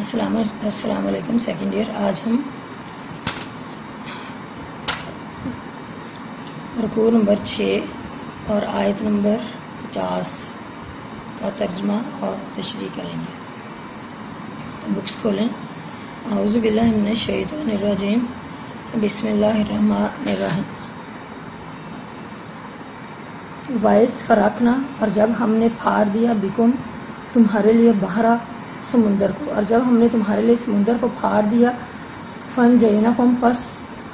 السلام علیکم second year. آج ہم رکوع نمبر 6 اور آیت نمبر 50 کا ترجمہ اور تشریح کریں گے. بکس کھولیں. اعوذ باللہ من الشیطان الرجیم. بسم اللہ الرحمن الرحیم. وَإِذْ فَرَقْنَا، اور جب ہم نے پھاڑ دیا بکم تمہارے لیے بحرا سمندر کو، اور جب ہم نے تمہارے لیے سمندر کو پھاڑ دیا فَانْجَيْنَاكُمْ، پس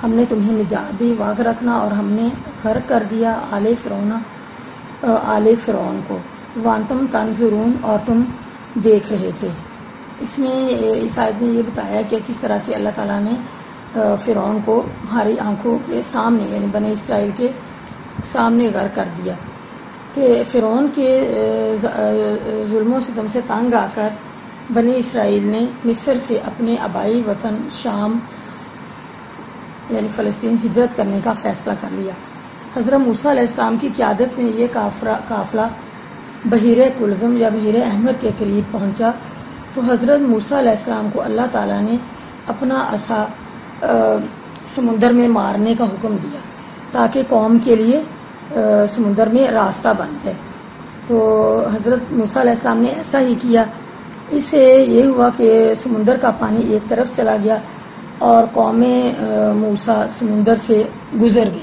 ہم نے تمہیں نجات دی، وَأَغْرَقْنَا، اور ہم نے غرق کر دیا آل فرعون کو، وَأَنْتُمْ تَنْظُرُونَ، اور تم دیکھ رہے تھے. اس آیت میں یہ بتایا کہ کس طرح سے اللہ تعالیٰ نے فرعون کو ہماری آنکھوں کے سامنے یعنی بنی اسرائیل کے سامنے غرق کر دیا کہ فرعون کے ظلم و ستم سے تنگ آ کر بنی اسرائیل نے مصر سے اپنے آبائی وطن شام یعنی فلسطین ہجرت کرنے کا فیصلہ کر لیا. حضرت موسیٰ علیہ السلام کی قیادت میں یہ قافلہ بحیرہ کلزم یا بحیرہ احمر کے قریب پہنچا تو حضرت موسیٰ علیہ السلام کو اللہ تعالیٰ نے اپنا عصا سمندر میں مارنے کا حکم دیا تاکہ قوم کے لیے سمندر میں راستہ بن جائے. تو حضرت موسیٰ علیہ السلام نے ایسا ہی کیا. اس سے یہ ہوا کہ سمندر کا پانی ایک طرف چلا گیا اور قوم موسیٰ سمندر سے گزر گئی.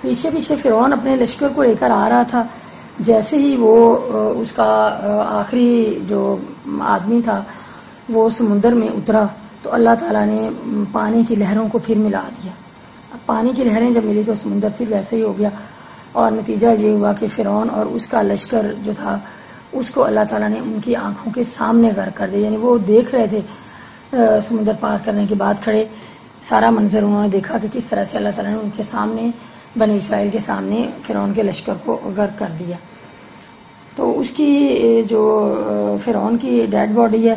پیچھے پیچھے فرعون اپنے لشکر کو لے کر آ رہا تھا. جیسے ہی وہ اس کا آخری جو آدمی تھا وہ سمندر میں اترا تو اللہ تعالیٰ نے پانی کی لہروں کو پھر ملا دیا. پانی کی لہریں جب ملی تو سمندر پھر ویسے ہی ہو گیا اور نتیجہ یہ ہوا کہ فرعون اور اس کا لشکر جو تھا اس کو اللہ تعالیٰ نے ان کی آنکھوں کے سامنے غرق کر دیا. یعنی وہ دیکھ رہے تھے سمندر پار کرنے کے بعد کھڑے، سارا منظر انہوں نے دیکھا کہ کس طرح سے اللہ تعالیٰ نے ان کے سامنے بنی اسرائیل کے سامنے فرعون کے لشکر کو غرق کر دیا. تو اس کی جو فرعون کی ڈیڈ باڈی ہے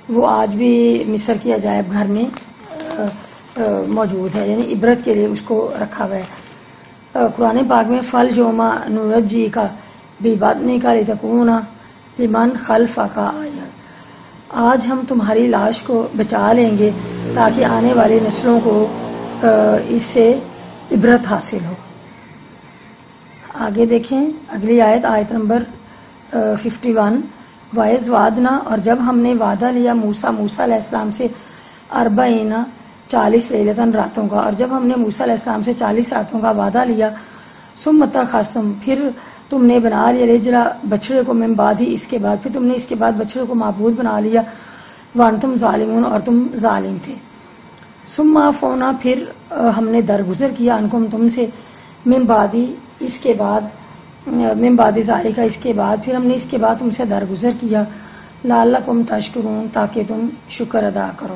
وہ آج بھی مصر کی عجائب گھر میں موجود ہے، یعنی عبرت کے لیے اس کو رکھا ہوا ہے. قرآن پاک میں فل جوما نورجی کا بھی بدنے کا لتکونا لمن خلفہ کا آیا، آج ہم تمہاری لاش کو بچا لیں گے تاکہ آنے والی نسلوں کو اس سے عبرت حاصل ہو. آگے دیکھیں اگلی آیت نمبر 51. وَإِذْ وَعَدْنَا، اور جب ہم نے وعدہ لیا موسیٰ علیہ السلام سے 40 لیلتاً راتوں کا، اور جب ہم نے موسیٰ علیہ السلام سے 40 راتوں کا وعدہ لیا ثم اتخذتم، پھر تم نے بنا لیا العجل بچڑے کو من بعد ہی، اس کے بعد پھر تم نے اس کے بعد بچڑے کو معبود بنا لیا وانتم ظالمون، اور تم ظالم تھے. ثم عفونا، پھر ہم نے درگزر کیا عنکم تم سے من بعد، اس کے بعد من بعد ذالک، اس کے بعد پھر ہم نے اس کے بعد تم سے درگزر کیا لعلکم تشکرون، تاکہ تم شکر ادا کرو.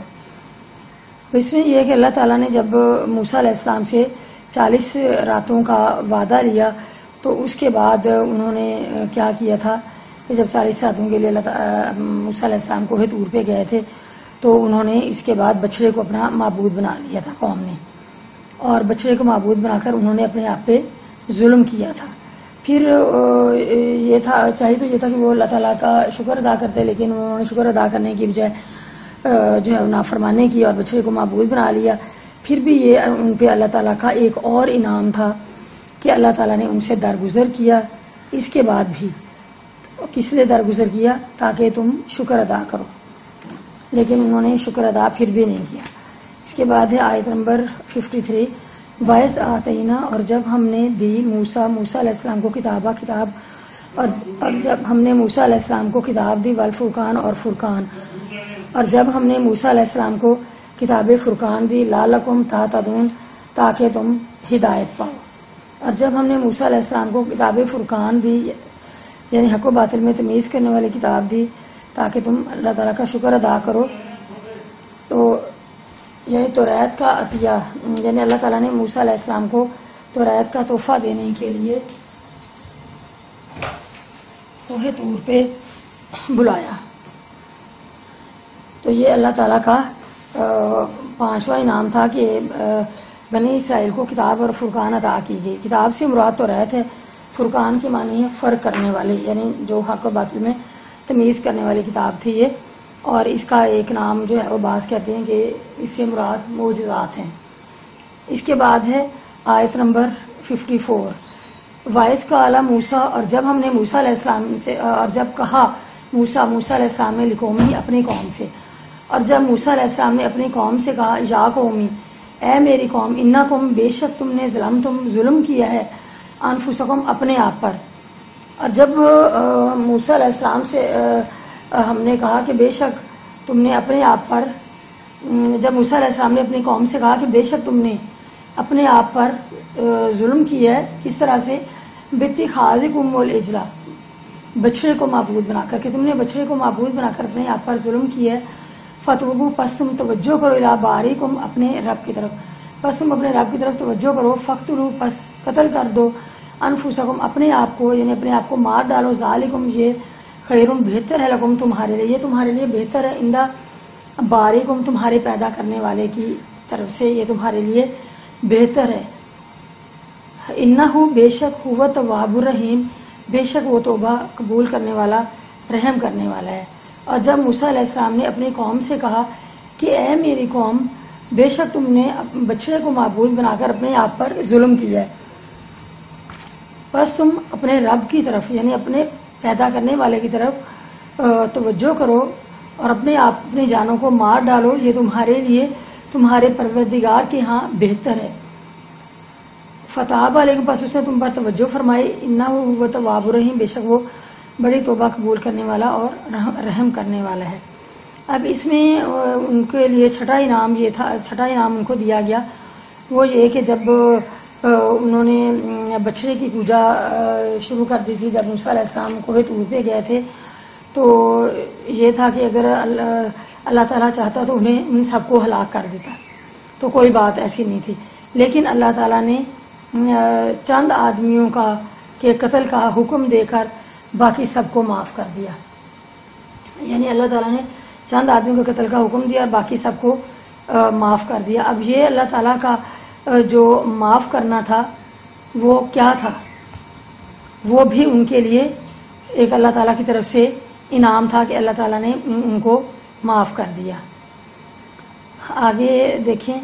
اس میں یہ ہے کہ اللہ تعالیٰ نے جب موسیٰ علیہ السلام سے 40 راتوں کا وعدہ لیا تو اس کے بعد انہوں نے کیا کیا تھا کہ جب 40 راتوں کے لیے موسیٰ علیہ السلام کوہ طور پہ گئے تھے تو انہوں نے اس کے بعد بچڑے کو اپنا معبود بنا لیا تھا قوم نے، اور بچڑے کو معبود بنا کر انہوں نے اپنے آپ پہ ظلم کیا تھا. پھر یہ تھا چاہیے تو یہ تھا کہ وہ اللہ تعالیٰ کا شکر ادا کرتے، لیکن انہوں نے شکر ادا کرنے کی بجائے جو ہے نافرمانی کی اور بچڑے کو معبود بنا لیا. پھر بھی یہ ان پہ اللہ تعالیٰ کا ایک اور انعام تھا کہ اللہ تعالیٰ نے ان سے درگزر کیا. اس کے بعد بھی کس لیے درگزر کیا؟ تاکہ تم شکر ادا کرو، لیکن انہوں نے شکر ادا پھر بھی نہیں کیا. اس کے بعد ہے آیت نمبر 53. وَإِذْ آتَيْنَا، اور جب ہم نے دی موسیٰ علیہ السلام کو کتاب، اور جب ہم نے موسیٰ علیہ السلام کو کتاب دی والفرقان، اور فرقان، اور جب ہم نے موسیٰ علیہ السلام کو کتاب فرقان دی لعلکم تہتدون، تاکہ تم ہدایت پاؤ. اور جب ہم نے موسیٰ علیہ السلام کو کتاب فرقان دی یعنی حق و باطل میں تمیز کرنے والی کتاب دی تاکہ تم اللہ تعالیٰ کا شکر ادا کرو. تو یعنی توریت کا عطیہ، یعنی اللہ تعالیٰ نے موسیٰ علیہ السلام کو توریت کا تحفہ دینے کے لیے کوہ طور پہ بلایا. تو یہ اللہ تعالیٰ کا 5واں انعام تھا کہ بنی اسرائیل کو کتاب اور فرقان عطا کی گئی. کتاب سے مراد توریت ہے فرقان کی معنی ہے فرق کرنے والے، یعنی جو حق و باطل میں تمیز کرنے والی کتاب تھی یہ، اور اس کا ایک نام جو ہے وہ بعض کہتے ہیں کہ اس سے مراد معجزات ہیں۔ اس کے بعد ہے آیت نمبر 54، وائس کا اعلیٰ موسیٰ، اور جب ہم نے موسیٰ علیہ السلام سے، اور جب کہا موسیٰ علیہ السلام نے لقومی اپنی قوم سے، اور جب موسیٰ علیہ السلام نے اپنی قوم سے کہا یا قومی اے میری قوم، انکم بے شک تم نے ظلم کیا ہے انفسکم اپنے آپ پر، اور جب موسیٰ علیہ السلام سے ہم نے کہا کہ بے شک تم نے اپنے آپ پر، جب موسیٰ علیہ السلام نے اپنی قوم سے کہا کہ بے شک تم نے اپنے آپ پر ظلم کیا ہے، کس طرح سے باتخاذکم العجل، بچڑے کو معبود بنا کر، کہ تم نے بچڑے کو معبود بنا کر اپنے آپ پر ظلم کیا ہے، فتوبوا پس تم توجہ کرو الی بارئکم اپنے رب کی طرف، پس تم اپنے رب کی طرف توجہ کرو، فقتلوا پس قتل کر دو انفسکم اپنے آپ کو، یعنی اپنے آپ کو مار ڈالو، ذالکم یہ خیر بہتر ہے لکم تمہارے لیے، یہ تمہارے لیے بہتر ہے، عند بارئکم تمہارے پیدا کرنے والے کی طرف سے یہ تمہارے لیے بہتر ہے، انہ بے شک ہوا تواب الرحیم، بے شک وہ توبہ قبول کرنے والا رحم کرنے والا ہے۔ اور جب موسیٰ علیہ السلام نے اپنی قوم سے کہا کہ اے میری قوم بے شک تم نے بچڑے کو معبود بنا کر اپنے آپ پر ظلم کیا ہے، بس تم اپنے رب کی طرف یعنی اپنے پیدا کرنے والے کی طرف توجہ کرو اور اپنی جانوں کو مار ڈالو، یہ تمہارے لیے تمہارے پروردگار کے ہاں بہتر ہے۔ فتاب علیکم پس اس نے تم پر توجہ فرمائی، انہ هو التواب الرحیم، بے شک وہ بڑی توبہ قبول کرنے والا اور رحم کرنے والا ہے۔ اب اس میں ان کے لیے چھٹا انعام یہ تھا، چھٹا انعام ان کو دیا گیا وہ یہ کہ جب انہوں نے بچڑے کی پوجا شروع کر دی تھی، جب موسیٰ علیہ السلام کوہ طور پہ گئے تھے تو یہ تھا کہ اگر اللہ تعالیٰ چاہتا تو انہیں ان سب کو ہلاک کر دیتا، تو کوئی بات ایسی نہیں تھی، لیکن اللہ تعالیٰ نے چند آدمیوں کا کے قتل کا حکم دے کر باقی سب کو معاف کر دیا، یعنی اللہ تعالیٰ نے چند آدمیوں کے قتل کا حکم دیا اور باقی سب کو معاف کر دیا۔ اب یہ اللہ تعالیٰ کا جو معاف کرنا تھا وہ کیا تھا، وہ بھی ان کے لیے ایک اللہ تعالیٰ کی طرف سے انعام تھا کہ اللہ تعالیٰ نے ان کو معاف کر دیا۔ آگے دیکھیں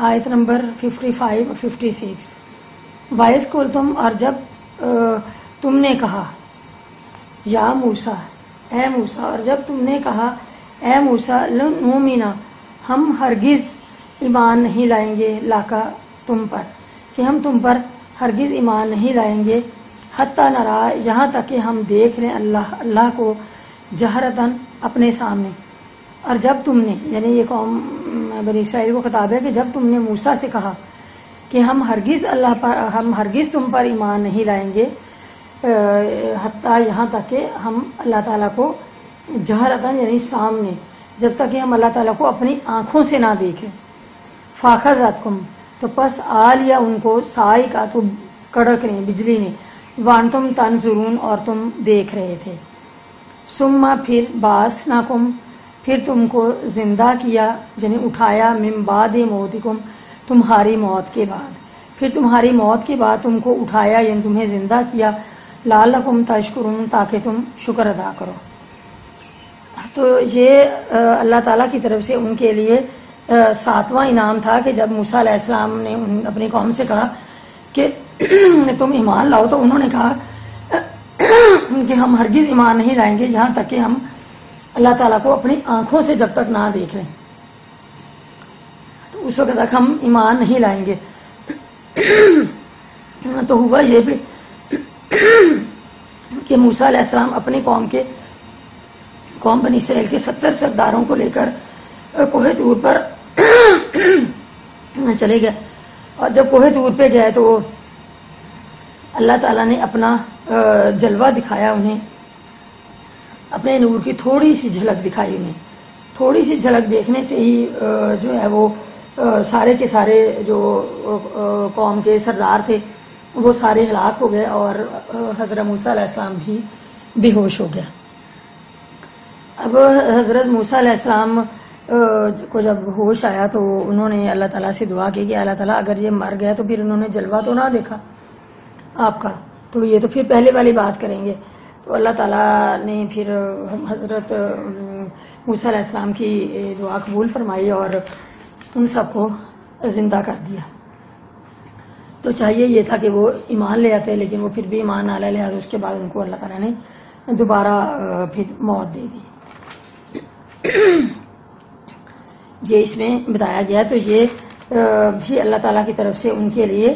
آیت نمبر 55 اور 56، وائس کول تم، اور جب تم نے کہا یا موسیٰ اے موسیٰ، اور جب تم نے کہا اے موسیٰ لن نؤمنا، ہم ہرگز ایمان نہیں لائیں گے، لاکا تم پر، کہ ہم تم پر ہرگز ایمان نہیں لائیں گے، حتی نرا، یہاں تک کہ ہم دیکھ لیں اللہ کو جہرتاً اپنے سامنے۔ اور جب تم نے، یعنی یہ قوم بنی اسرائیل کو خطاب ہے کہ جب تم نے موسیٰ سے کہا کہ ہم ہرگز تم پر ایمان نہیں لائیں گے، حتیٰ یہاں تک کہ ہم اللہ تعالیٰ کو جہرتاً یعنی سامنے، جب تک کہ ہم اللہ تعالیٰ کو اپنی آنکھوں سے نہ دیکھیں، فاخذتکم، تو پس آ لیا ان کو صاعقۃ، کڑک نے، بجلی نے، وانتم تنظرون، اور تم دیکھ رہے تھے، ثم پھر بعثناکم، پھر تم کو زندہ کیا یعنی اٹھایا، من بعد موتکم، تمہاری موت کے بعد، پھر تمہاری موت کے بعد تم کو اٹھایا یعنی تمہیں زندہ کیا، لعلکم تشکرون، تاکہ تم شکر ادا کرو۔ تو یہ اللہ تعالیٰ کی طرف سے ان کے لیے 7واں انعام تھا کہ جب موسیٰ علیہ السلام نے اپنی قوم سے کہا کہ تم ایمان لاؤ، تو انہوں نے کہا کہ ہم ہرگز ایمان نہیں لائیں گے یہاں تک کہ ہم اللہ تعالیٰ کو اپنی آنکھوں سے جب تک نہ دیکھ لیں، تو اس وقت تک ہم ایمان نہیں لائیں گے۔ تو ہوا یہ بھی کہ موسیٰ علیہ السلام اپنی قوم بنی اسرائیل کے 70 سرداروں کو لے کر کوہ طور پر چلے گئے، اور جب کوہ طور پہ گئے تو اللہ تعالیٰ نے اپنا جلوہ دکھایا انہیں، اپنے نور کی تھوڑی سی جھلک دکھائی انہیں، تھوڑی سی جھلک دیکھنے سے ہی جو ہے وہ سارے کے سارے جو قوم کے سردار تھے وہ سارے ہلاک ہو گئے، اور حضرت موسیٰ علیہ السلام بھی بے ہوش ہو گیا۔ اب حضرت موسیٰ علیہ السلام کو جب ہوش آیا تو انہوں نے اللہ تعالیٰ سے دعا کی کہ اللہ تعالیٰ اگر یہ مر گیا تو پھر انہوں نے جلوہ تو نہ دیکھا آپ کا، تو یہ تو پھر پہلے والی بات کریں گے. تو اللہ تعالیٰ نے پھر حضرت موسیٰ علیہ السلام کی دعا قبول فرمائی اور ان سب کو زندہ کر دیا. تو چاہیے یہ تھا کہ وہ ایمان لے آتے، لیکن وہ پھر بھی ایمان نہ لے لہٰذا اس کے بعد ان کو اللہ تعالیٰ نے دوبارہ پھر موت دے دی. یہ اس میں بتایا گیا. تو یہ بھی اللہ تعالیٰ کی طرف سے ان کے لیے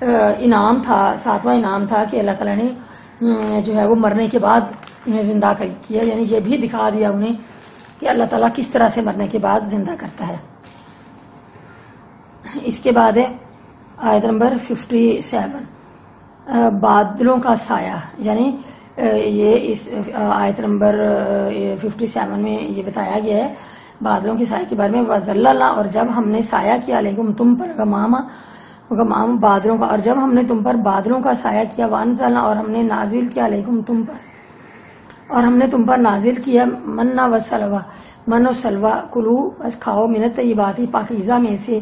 انعام تھا، 7واں انعام تھا کہ اللہ تعالیٰ نے جو ہے وہ مرنے کے بعد انہیں زندہ کیا. یعنی یہ بھی دکھا دیا انہیں کہ اللہ تعالیٰ کس طرح سے مرنے کے بعد زندہ کرتا ہے. اس کے بعد ہے آیت نمبر 57 بادلوں کا سایہ. یعنی یہ اس آیت نمبر 57 میں یہ بتایا گیا ہے بادلوں کے سائے کے بارے میں. وَظَلَّلْنَا، اور جب ہم نے سایہ کیا علیکم تم پر غمام بادلوں کا، اور جب ہم نے تم پر بادلوں کا سایہ کیا. وَأَنزَلْنَا، اور ہم نے نازل کیا علیکم تم پر، اور ہم نے تم پر نازل کیا منّا وسلویٰ، من و سلوہ. کلو، بس کھاؤ، من الطیبات، پاکیزہ میں سے،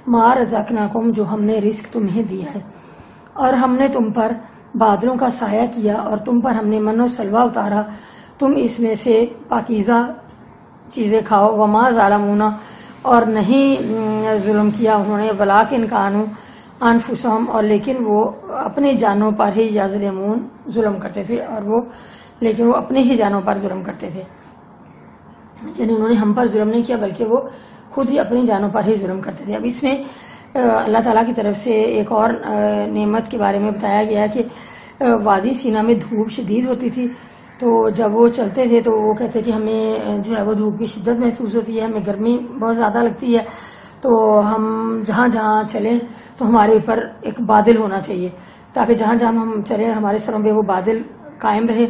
ما رزقناکم، جو ہم نے رزق تمہیں دیا ہے. اور ہم نے تم پر بادلوں کا سایہ کیا اور تم پر ہم نے من و سلوہ اتارا، تم اس میں سے پاکیزہ چیزیں کھاؤ. وما ظالمونا، اور نہیں ظلم کیا انہوں نے، ولیکن کانوا انفسہم، اور لیکن وہ اپنے جانوں پر ہی یظلمون، ظلم کرتے تھے. اور وہ لیکن وہ اپنے ہی جانوں پر ظلم کرتے تھے. یعنی انہوں نے ہم پر ظلم نہیں کیا بلکہ وہ خود ہی اپنی جانوں پر ہی ظلم کرتے تھے. اب اس میں اللہ تعالیٰ کی طرف سے ایک اور نعمت کے بارے میں بتایا گیا کہ وادی سینا میں دھوپ شدید ہوتی تھی. تو جب وہ چلتے تھے تو وہ کہتے کہ ہمیں جو ہے وہ دھوپ کی شدت محسوس ہوتی ہے، ہمیں گرمی بہت زیادہ لگتی ہے. تو ہم جہاں جہاں چلیں تو ہمارے اوپر ایک بادل ہونا چاہیے تاکہ جہاں جہاں ہم چلیں ہمارے سروں پہ وہ بادل قائم رہے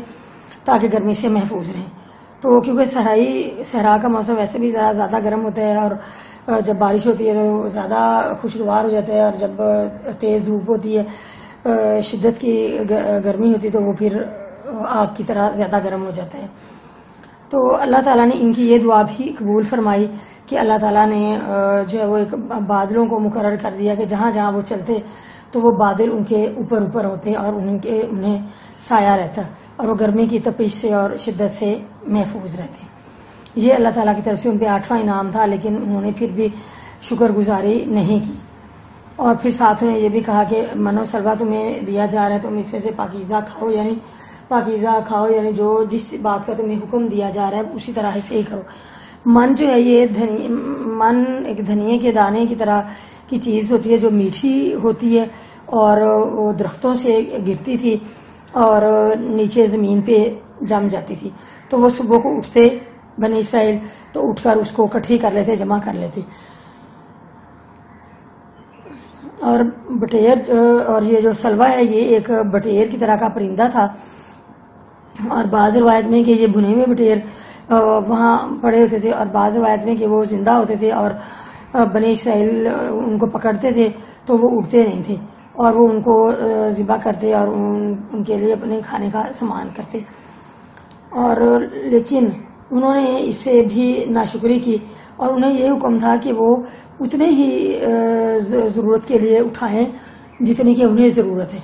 تاکہ گرمی سے محفوظ رہیں. تو کیونکہ صحرا کا موسم ویسے بھی ذرا زیادہ گرم ہوتا ہے، اور جب بارش ہوتی ہے تو زیادہ خوشگوار ہو جاتا ہے، اور جب تیز دھوپ ہوتی ہے، شدت کی گرمی ہوتی ہے تو وہ پھر آگ کی طرح زیادہ گرم ہو جاتا ہے. تو اللہ تعالیٰ نے ان کی یہ دعا بھی قبول فرمائی کہ اللہ تعالیٰ نے جو ہے وہ ایک بادلوں کو مقرر کر دیا کہ جہاں جہاں وہ چلتے تو وہ بادل ان کے اوپر ہوتے اور انہیں سایہ رہتا اور وہ گرمی کی تپش سے اور شدت سے محفوظ رہتے. یہ اللہ تعالیٰ کی طرف سے ان پہ 8واں انعام تھا، لیکن انہوں نے پھر بھی شکر گزاری نہیں کی. اور پھر ساتھ میں یہ بھی کہا کہ من و سلوہ تمہیں دیا جا رہا ہے، تم اس میں سے پاکیزہ کھاؤ، یعنی پاکیزہ کھاؤ، یعنی جو جس بات کا تمہیں حکم دیا جا رہا ہے اسی طرح سے ہی کرو. من جو ہے یہ من ایک دھنیے کے دانے کی طرح کی چیز ہوتی ہے جو میٹھی ہوتی ہے اور وہ درختوں سے گرتی تھی اور نیچے زمین پہ جم جاتی تھی. تو وہ صبح کو اٹھتے بنی اسرائیل تو اٹھ کر اس کو اکٹھی کر لیتے، جمع کر لیتے. اور بٹیر اور یہ جو سلوہ ہے یہ ایک بٹیر کی طرح کا پرندہ تھا، اور بعض روایت میں کہ یہ بھنے ہوئے بٹیر وہاں پڑے ہوتے تھے، اور بعض روایت میں کہ وہ زندہ ہوتے تھے اور بنی اسرائیل ان کو پکڑتے تھے تو وہ اٹھتے نہیں تھے اور وہ ان کو ذبح کرتے اور ان کے لیے اپنے کھانے کا سامان کرتے. اور لیکن انہوں نے اس سے بھی ناشکری کی اور انہیں یہ حکم تھا کہ وہ اتنے ہی ضرورت کے لیے اٹھائیں جتنی کہ انہیں ضرورت ہے،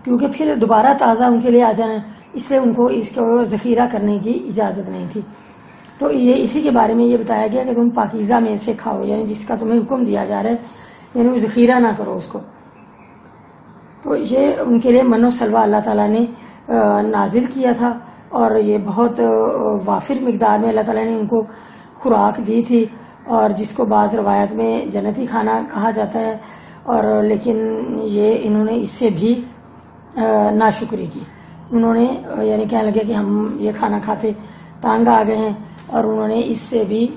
کیونکہ پھر دوبارہ تازہ ان کے لیے آ جانا، اس لیے ان کو اس کو ذخیرہ کرنے کی اجازت نہیں تھی. تو یہ اسی کے بارے میں یہ بتایا گیا کہ تم پاکیزہ میں سے کھاؤ، یعنی جس کا تمہیں حکم دیا جا رہا ہے، یعنی وہ ذخیرہ نہ کرو اس کو. تو یہ ان کے لیے من و سلوہ اللہ تعالیٰ نے نازل کیا تھا، اور یہ بہت وافر مقدار میں اللہ تعالیٰ نے ان کو خوراک دی تھی، اور جس کو بعض روایت میں جنتی کھانا کہا جاتا ہے. اور لیکن یہ انہوں نے اس سے بھی ناشکری کی. انہوں نے یعنی کہنے لگے کہ ہم یہ کھانا کھاتے تانگ آ گئے ہیں، اور انہوں نے اس سے بھی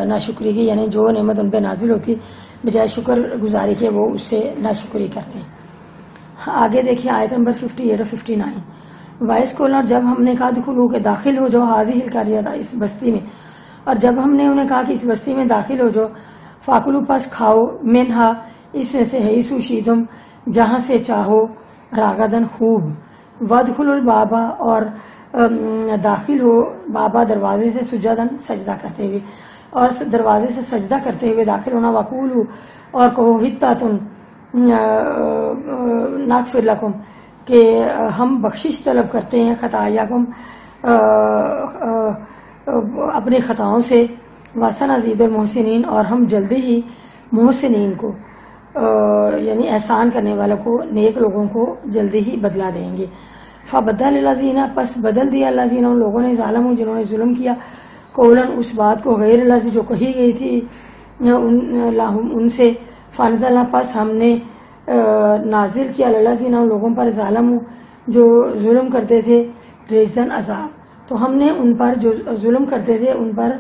ناشکری کی، یعنی جو نعمت ان پہ نازل ہوتی بجائے شکر گزاری کے وہ اس سے ناشکری کرتے. آگے دیکھیے آیت نمبر 58 اور 59. وائس کھولنا، اور جب ہم نے کہا دخلوا کہ داخل ہو جاؤ حاضی القریہ تھا اس بستی میں، اور جب ہم نے انہیں کہا کہ اس بستی میں داخل ہو جاؤ، فاکلوا پس کھاؤ، منہا اس میں سے حیث شئتم جہاں سے چاہو، راغدن خوب، وادخلوا الباب اور داخل ہو بابا دروازے سے، سجدن سجدہ کرتے ہوئے، اور دروازے سے سجدہ کرتے ہوئے داخل ہونا، وقولوا اور کہو حطۃ نغفر لکم کہ ہم بخشش طلب کرتے ہیں خطایاکم اپنے خطاؤں سے، وسنزید المحسنین اور ہم جلدی ہی محسنین کو یعنی احسان کرنے والوں کو، نیک لوگوں کو جلدی ہی بدلا دیں گے۔ فبدل الذین پس بدل دیا الذین ان لوگوں نے ظالموا جنہوں نے ظلم کیا، قولا اس بات کو غیر الذی جو کہی گئی تھی ان سے، فانزلنا پس ہم نے نازل کیا الذین ان لوگوں پر ظالموا جو ظلم کرتے تھے، رجزن عذاب، تو ہم نے ان پر جو ظلم کرتے تھے ان پر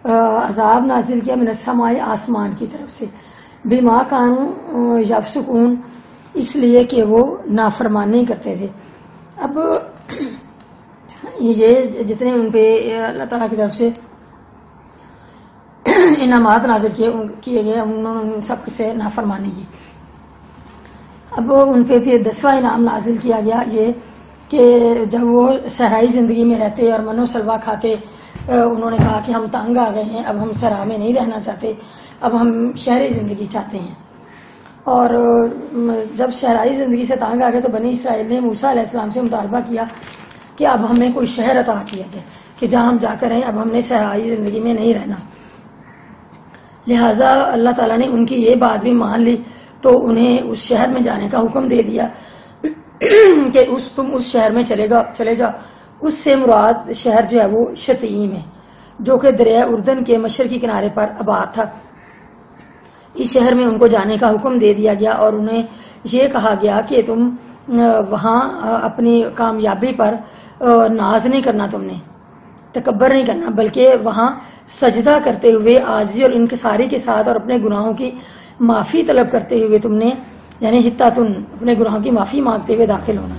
عذاب نازل کیا من السماء آسمان کی طرف سے، بما کانوا یفسقون اس لیے کہ وہ نافرمانی کرتے تھے۔ اب یہ جتنے ان پہ اللہ تعالیٰ کی طرف سے انعامات نازل کیے گئے انہوں نے سب سے نافرمانی کی۔ اب ان پہ پھر 10واں انعام نازل کیا گیا یہ کہ جب وہ صحرائی زندگی میں رہتے اور منو سلوا کھاتے، انہوں نے کہا کہ ہم تنگ آ گئے ہیں، اب ہم صحرا میں نہیں رہنا چاہتے، اب ہم شہری زندگی چاہتے ہیں۔ اور جب شہرائی زندگی سے تنگ آ گئے تو بنی اسرائیل نے موسیٰ علیہ السلام سے مطالبہ کیا کہ اب ہمیں کوئی شہر عطا کیا جائے کہ جہاں ہم جا کر رہیں، اب ہم نے صحرائی زندگی میں نہیں رہنا۔ لہٰذا اللہ تعالیٰ نے ان کی یہ بات بھی مان لی تو انہیں اس شہر میں جانے کا حکم دے دیا کہ تم اس شہر میں چلے جاؤ۔ اس سے مراد شہر جو ہے وہ شتعیم ہے جو کہ دریائے اردن کے مشرقی کنارے پر آباد تھا۔ اس شہر میں ان کو جانے کا حکم دے دیا گیا اور انہیں یہ کہا گیا کہ تم وہاں اپنی کامیابی پر ناز نہیں کرنا، تم نے تکبر نہیں کرنا، بلکہ وہاں سجدہ کرتے ہوئے عاجزی اور انکساری کے ساتھ اور اپنے گناہوں کی معافی طلب کرتے ہوئے تم نے یعنی حتاتن اپنے گناہوں کی معافی مانگتے ہوئے داخل ہونا۔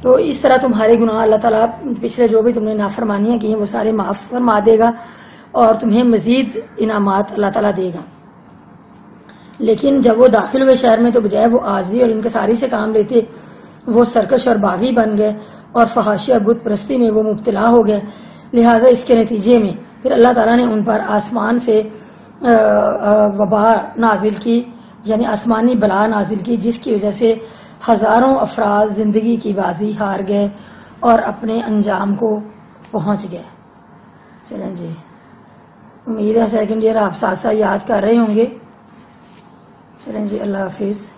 تو اس طرح تمہارے گناہ اللہ تعالیٰ پچھلے جو بھی تم نے نافرمانیاں کی ہیں وہ سارے معاف فرما دے گا اور تمہیں مزید انعامات اللہ تعالیٰ دے گا۔ لیکن جب وہ داخل ہوئے شہر میں تو بجائے وہ عاجزی اور انکساری سے کام لیتے وہ سرکش اور باغی بن گئے اور فحاشی اور بت پرستی میں وہ مبتلا ہو گئے۔ لہٰذا اس کے نتیجے میں پھر اللہ تعالیٰ نے ان پر آسمان سے وبا نازل کی یعنی آسمانی بلا نازل کی، جس کی وجہ سے ہزاروں افراد زندگی کی بازی ہار گئے اور اپنے انجام کو پہنچ گئے۔ چلیں جی، امید ہے سیکنڈ ایئر آپ ساتھ ساتھ یاد کر رہے ہوں گے۔ چلیں جی، اللہ حافظ۔